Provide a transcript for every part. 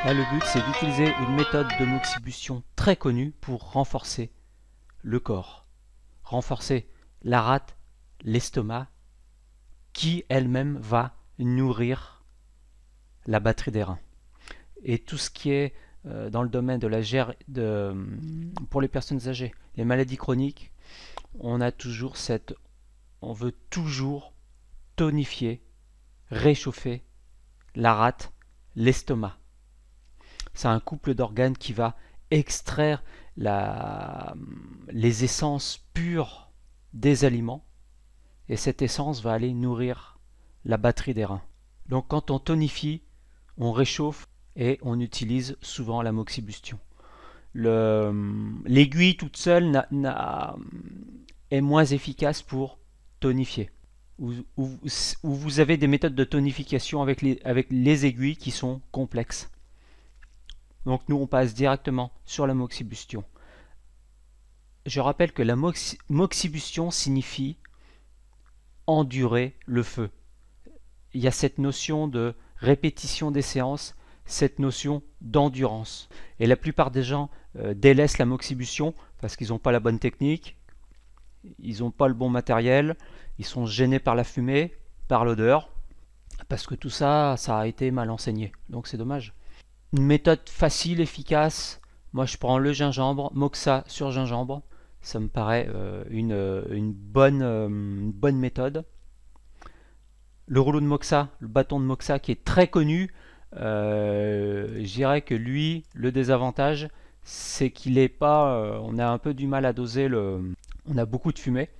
Là, le but, c'est d'utiliser une méthode de moxibustion très connue pour renforcer le corps, renforcer la rate, l'estomac, qui elle-même va nourrir la batterie des reins. Et tout ce qui est dans le domaine de la pour les personnes âgées, les maladies chroniques, on veut toujours tonifier, réchauffer la rate, l'estomac. C'est un couple d'organes qui va extraire les essences pures des aliments, et cette essence va aller nourrir la batterie des reins. Donc quand on tonifie, on réchauffe et on utilise souvent la moxibustion. L'aiguille toute seule est moins efficace pour tonifier. Ou vous avez des méthodes de tonification avec les aiguilles qui sont complexes. Donc nous on passe directement sur la moxibustion. Je rappelle que la moxibustion signifie endurer le feu. Il y a cette notion de répétition des séances, cette notion d'endurance. Et la plupart des gens délaissent la moxibustion parce qu'ils n'ont pas la bonne technique, ils n'ont pas le bon matériel, ils sont gênés par la fumée, par l'odeur, parce que tout ça, ça a été mal enseigné. Donc c'est dommage. Une méthode facile, efficace, moi je prends le gingembre, moxa sur gingembre, ça me paraît une bonne méthode. Le rouleau de moxa, le bâton de moxa qui est très connu, je dirais que lui, le désavantage, c'est qu'il est pas, on a un peu du mal à doser on a beaucoup de fumée.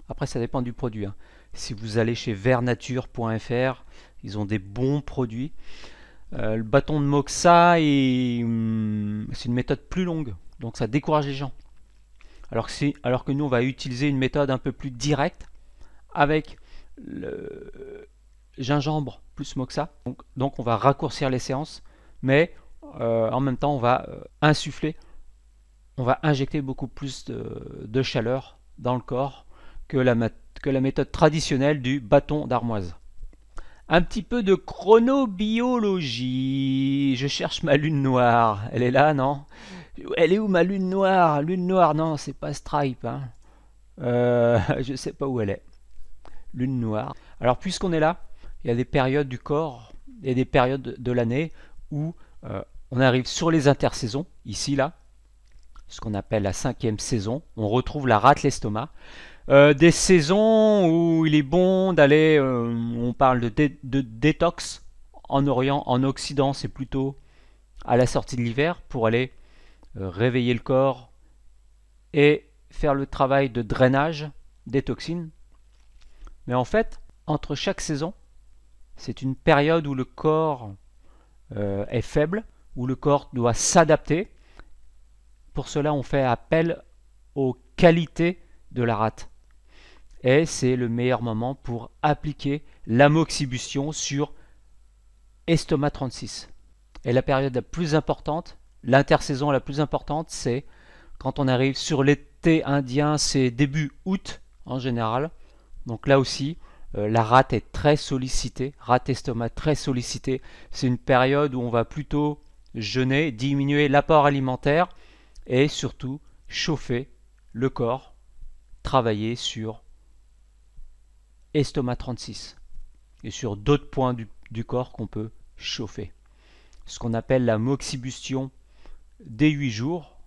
Après ça dépend du produit, hein. Si vous allez chez vernature.fr, ils ont des bons produits. Le bâton de moxa, c'est une méthode plus longue, donc ça décourage les gens. Alors que nous, on va utiliser une méthode un peu plus directe avec le gingembre plus moxa. Donc on va raccourcir les séances, mais en même temps, on va insuffler, on va injecter beaucoup plus de chaleur dans le corps que la méthode traditionnelle du bâton d'armoise. Un petit peu de chronobiologie. Je cherche ma lune noire. Elle est là, non? Elle est où ma lune noire? Lune noire, non, c'est pas Stripe, hein. Je sais pas où elle est. Lune noire. Alors, puisqu'on est là, il y a des périodes du corps et des périodes de l'année où on arrive sur les intersaisons, ici, là, ce qu'on appelle la 5e saison. On retrouve la rate, l'estomac. Des saisons où il est bon d'aller, on parle de détox en Orient, en Occident c'est plutôt à la sortie de l'hiver pour aller réveiller le corps et faire le travail de drainage des toxines. Mais en fait, entre chaque saison, c'est une période où le corps est faible, où le corps doit s'adapter. Pour cela, on fait appel aux qualités de la rate. Et c'est le meilleur moment pour appliquer l'amoxibustion sur estomac 36. Et la période la plus importante, l'intersaison la plus importante, c'est quand on arrive sur l'été indien, c'est début août en général. Donc là aussi, la rate est très sollicitée, rate estomac très sollicitée. C'est une période où on va plutôt jeûner, diminuer l'apport alimentaire et surtout chauffer le corps, travailler sur estomac 36 et sur d'autres points du corps qu'on peut chauffer. Ce qu'on appelle la moxibustion des 8 jours.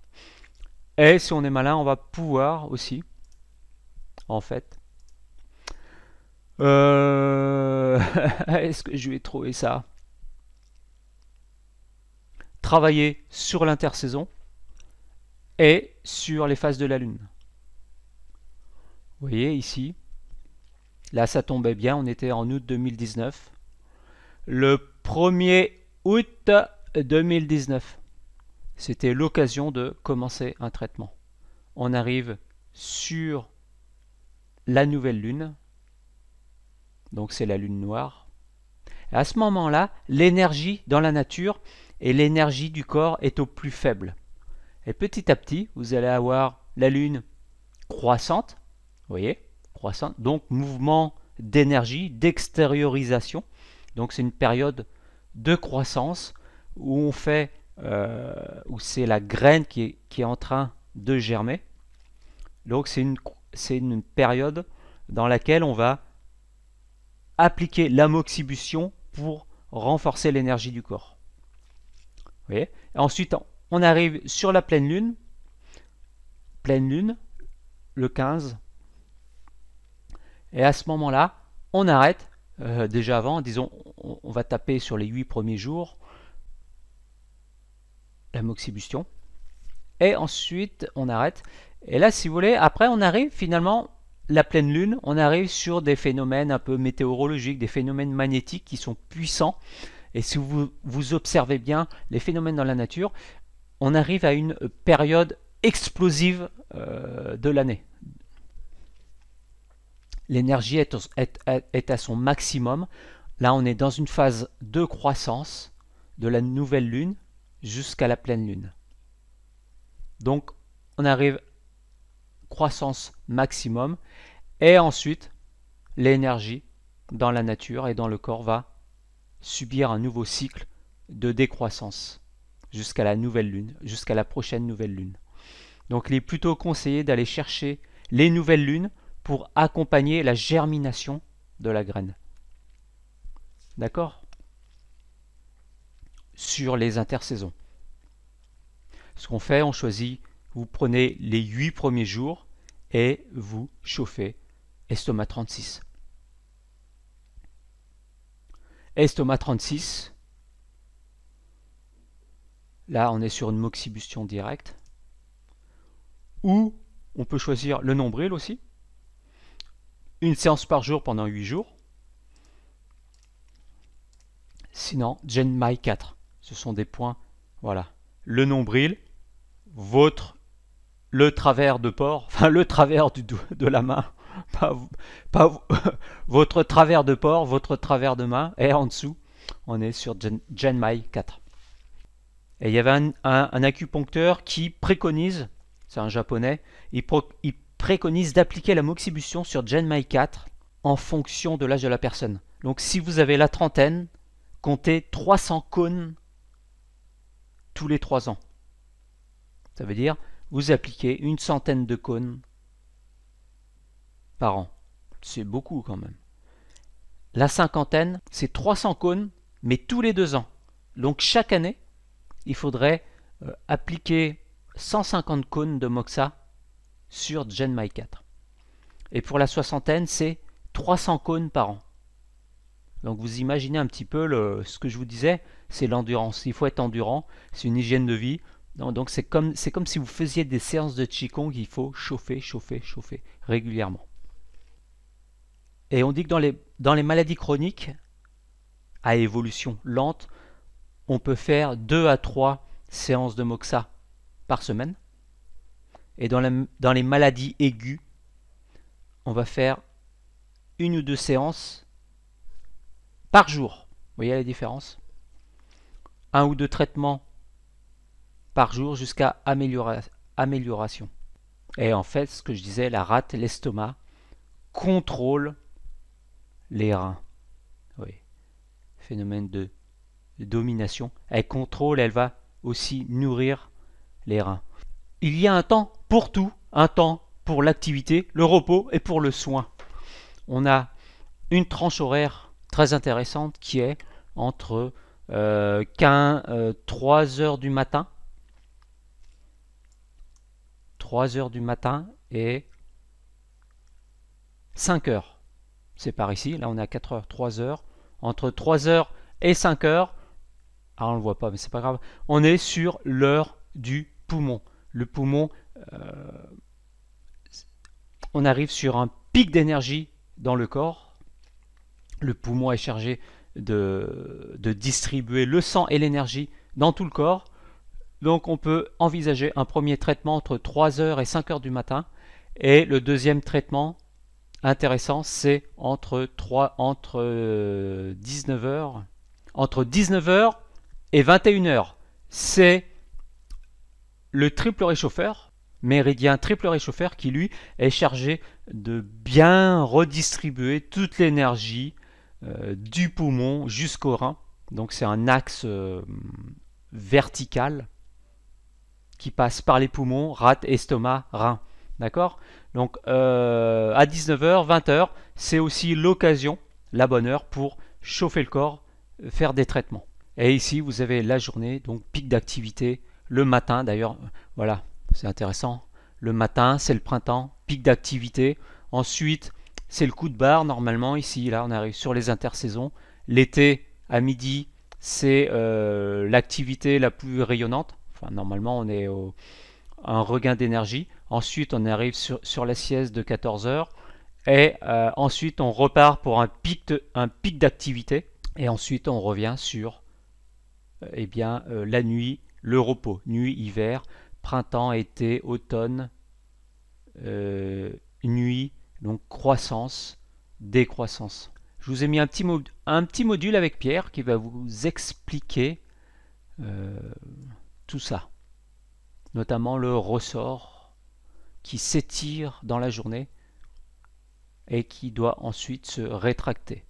Et si on est malin, on va pouvoir aussi, en fait, est-ce que je vais trouver ça? Travailler sur l'intersaison et sur les phases de la Lune. Vous voyez ici, là ça tombait bien, on était en août 2019. Le 1er août 2019, c'était l'occasion de commencer un traitement. On arrive sur la nouvelle lune, donc c'est la lune noire. Et à ce moment-là, l'énergie dans la nature et l'énergie du corps est au plus faible. Et petit à petit, vous allez avoir la lune croissante, vous voyez, croissante, donc mouvement d'énergie, d'extériorisation. Donc c'est une période de croissance où on fait, où c'est la graine qui est en train de germer. Donc c'est une période dans laquelle on va appliquer l'amoxibustion pour renforcer l'énergie du corps. Vous voyez? Ensuite, on arrive sur la pleine lune, le 15. Et à ce moment-là, on arrête. Déjà avant, disons, on va taper sur les 8 premiers jours l'amoxibustion. Et ensuite, on arrête. Et là, si vous voulez, après, on arrive finalement, la pleine lune, on arrive sur des phénomènes un peu météorologiques, des phénomènes magnétiques qui sont puissants. Et si vous observez bien les phénomènes dans la nature, on arrive à une période explosive de l'année. L'énergie est à son maximum. Là, on est dans une phase de croissance de la nouvelle lune jusqu'à la pleine lune. Donc, on arrive croissance maximum et ensuite, l'énergie dans la nature et dans le corps va subir un nouveau cycle de décroissance jusqu'à la nouvelle lune, jusqu'à la prochaine nouvelle lune. Donc, il est plutôt conseillé d'aller chercher les nouvelles lunes pour accompagner la germination de la graine. D'accord? Sur les intersaisons. Ce qu'on fait, on choisit, vous prenez les 8 premiers jours et vous chauffez estomac 36. Estomac 36, là on est sur une moxibustion directe. Ou on peut choisir le nombril aussi. Une séance par jour pendant 8 jours. Sinon, Genmai 4. Ce sont des points, voilà. Le nombril, le travers de porc, enfin le travers de la main, pas votre travers de porc, votre travers de main, et en dessous, on est sur Genmai 4. Et il y avait un acupuncteur qui préconise, c'est un japonais, il préconise d'appliquer la moxibustion sur Genmai 4 en fonction de l'âge de la personne. Donc si vous avez la trentaine, comptez 300 cônes tous les 3 ans. Ça veut dire vous appliquez une centaine de cônes par an. C'est beaucoup quand même. La cinquantaine, c'est 300 cônes, mais tous les 2 ans. Donc chaque année, il faudrait appliquer 150 cônes de moxa sur Genmai 4. Et pour la soixantaine, c'est 300 cônes par an. Donc vous imaginez un petit peu ce que je vous disais, c'est l'endurance. Il faut être endurant, c'est une hygiène de vie. Donc c'est comme si vous faisiez des séances de Qigong, il faut chauffer régulièrement. Et on dit que dans les maladies chroniques, à évolution lente, on peut faire 2 à 3 séances de moxa par semaine. Et dans les maladies aiguës, on va faire 1 ou 2 séances par jour. Vous voyez la différence? 1 ou 2 traitements par jour jusqu'à amélioration. Et en fait, ce que je disais, la rate, l'estomac, contrôle les reins. Oui. Phénomène de domination. Elle contrôle, elle va aussi nourrir les reins. Il y a un temps pour tout, un temps pour l'activité, le repos et pour le soin. On a une tranche horaire très intéressante qui est entre 3 heures du matin, 3 heures du matin et 5 heures. C'est par ici, là on est à 4 heures, 3 heures. Entre 3 heures et 5 heures, ah on ne le voit pas mais c'est pas grave, on est sur l'heure du poumon. Le poumon, on arrive sur un pic d'énergie dans le corps. Le poumon est chargé de distribuer le sang et l'énergie dans tout le corps. Donc on peut envisager un premier traitement entre 3 heures et 5 heures du matin. Et le deuxième traitement intéressant, c'est entre 19 heures et 21 heures. C'est le triple réchauffeur, méridien triple réchauffeur, qui lui est chargé de bien redistribuer toute l'énergie du poumon jusqu'au rein. Donc c'est un axe vertical qui passe par les poumons, rate, estomac, rein. D'accord? Donc à 19h, 20h, c'est aussi l'occasion, la bonne heure pour chauffer le corps, faire des traitements. Et ici, vous avez la journée, donc pic d'activité, le matin d'ailleurs, voilà, c'est intéressant. Le matin, c'est le printemps, pic d'activité. Ensuite, c'est le coup de barre, normalement, ici, là, on arrive sur les intersaisons. L'été, à midi, c'est l'activité la plus rayonnante. Enfin, normalement, on est au un regain d'énergie. Ensuite, on arrive sur la sieste de 14 heures. Et ensuite, on repart pour un pic d'activité. Et ensuite, on revient sur la nuit, le repos. Nuit, hiver, printemps, été, automne, nuit, donc croissance, décroissance. Je vous ai mis un petit module avec Pierre qui va vous expliquer tout ça, notamment le ressort qui s'étire dans la journée et qui doit ensuite se rétracter.